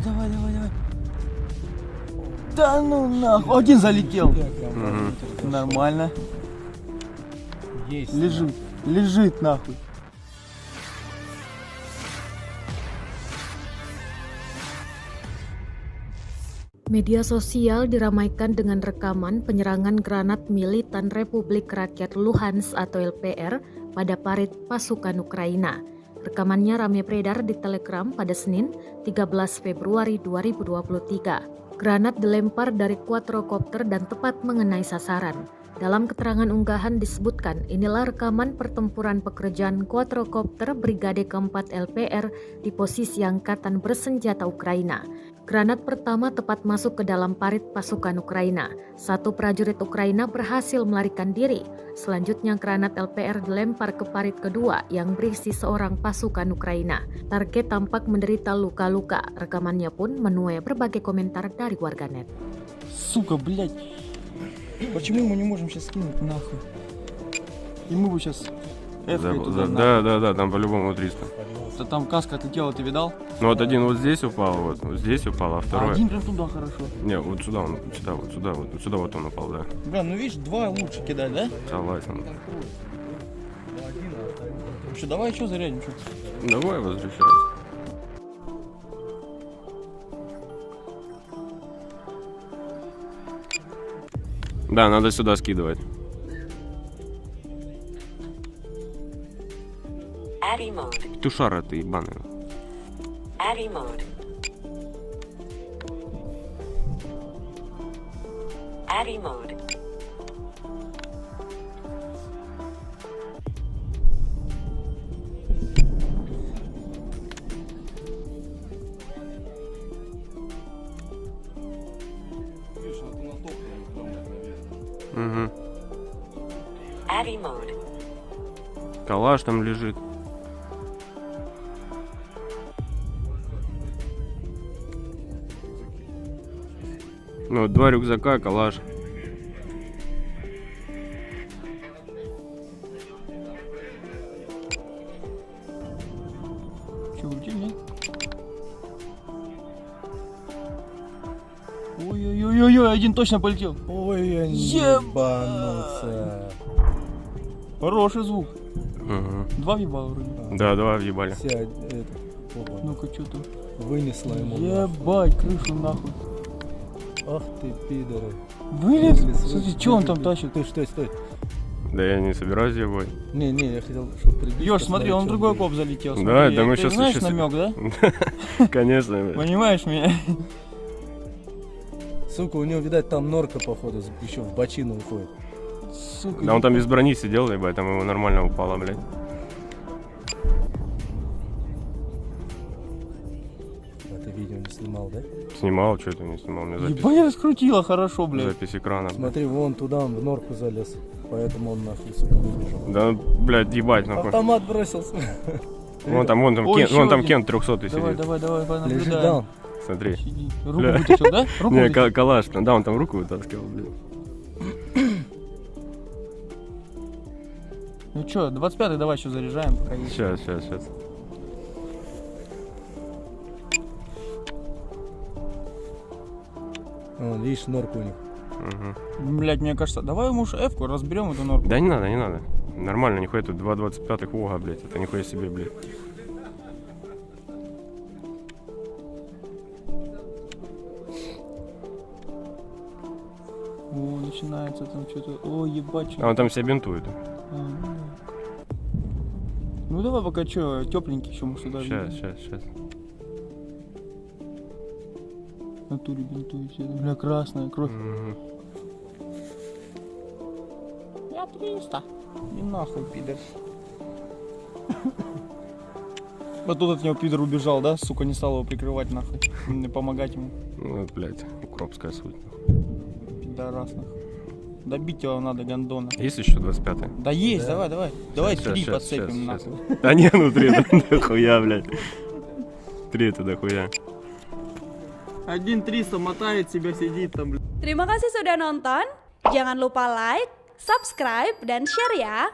Давай, давай, давай. Да ну нахуй. Один залетел. Нормально. Есть. Лежит. Lежит nahui. Media sosial diramaikan dengan rekaman penyerangan granat militan Republik Rakyat Luhansk atau LPR pada parit pasukan Ukraina. Rekamannya ramai beredar di Telegram pada Senin, 13 Februari 2023. Granat dilempar dari quadrocopter dan tepat mengenai sasaran. Dalam keterangan unggahan disebutkan, inilah rekaman pertempuran pekerjaan quadrocopter Brigade keempat LPR di posisi Angkatan Bersenjata Ukraina. Granat pertama tepat masuk ke dalam parit pasukan Ukraina. Satu prajurit Ukraina berhasil melarikan diri. Selanjutnya granat LPR dilempar ke parit kedua yang berisi seorang pasukan Ukraina. Target tampak menderita luka-luka. Rekamannya pun menuai berbagai komentar dari warganet. Сука, блядь. Почему мы не можем сейчас скинуть нахуй? И мы бы сейчас Да, там по-любому 300. Да там каска отлетела, ты видал? Ну вот один вот здесь упал, вот здесь упал, а второй... Один прям туда хорошо. Не, вот сюда он, вот сюда вот он упал, да. Бля, ну видишь, два лучше кидать, да? Согласен. Что, давай что зарядим, что? Давай возвращайся. Да, надо сюда скидывать. Тушара ты ебаный. Угу. Калаш там лежит. Ну, 2 рюкзака, калаш. Че, улетели, нет? Ой-ой-ой-ой, один точно полетел. Ой, я ебанулся. Хороший звук. Угу. Два въебала вроде. Да, 2 въебали. Вся это, опа, Ну-ка, что там? вынесла ему. Ебать, крышу нахуй. Ах ты, пидоры. Вылез? Вылез, Смотри, вылез, что он вылез. там тащит? Ты стой, стой. Да я не собираюсь ебать. Не, я хотел, чтобы прибить. Ёж, смотри, он в другой коп. коп залетел. Да, Смотри, да мы ты щас- знаешь щас- намек, да? Конечно. блядь. Понимаешь меня? Сука, у него, видать, там норка, походу, еще в бочину уходит. Сука. Да он там без брони сидел, ебать, там ему нормально упало, блядь. А ты видео не снимал, да? Снимал, что ты не снимал, мне запись, Ебать, раскрутила хорошо, блядь. запись экрана. блядь. Смотри, вон туда он в норку залез. Поэтому он нахуй, сука, выбежал. Да, блядь, ебать, нахуй. Автомат бросился. Вон там, Ой, Кент, еще вон там один. Кент 300 Давай, сидит. давай, давай, Лежит понаблюдаем. даун. Смотри. Сиди. Руку Бля. вытащил, да? Руку Не, вытащил. калаш, да, он там руку вытаскивал, блядь. Ну что, 25-й давай еще заряжаем, пока есть. Сейчас. Вон, видишь, норка у них. Угу. Блядь, мне кажется, давай ему уж F-ку разберем эту норку. Да не надо. Нормально, нихуя тут 2,25 Вога, блядь, это нихуя себе, блядь. О, начинается там что-то. О, ебать. А он там себя бинтует. Ну давай пока что, тепленький еще мы сюда. Сейчас. В натуре бинтует все. Бля, красная кровь. Я 300. И нахуй, пидор. Вот тут от него пидор убежал, да? Сука, не стал его прикрывать нахуй. Не помогать ему. Ну, блядь, укропская суть. Пидорас нахуй. Добить его надо, гондона. Есть еще 25-й? Да есть, Да. давай. Давай Щас, 3 щас, подцепим щас, нахуй. Да не, ну 3 это дохуя, блядь. 3 это дохуя. 1-300 мотает себя, сидит там, блядь. Terima kasih sudah nonton. Jangan lupa like, subscribe, dan share ya.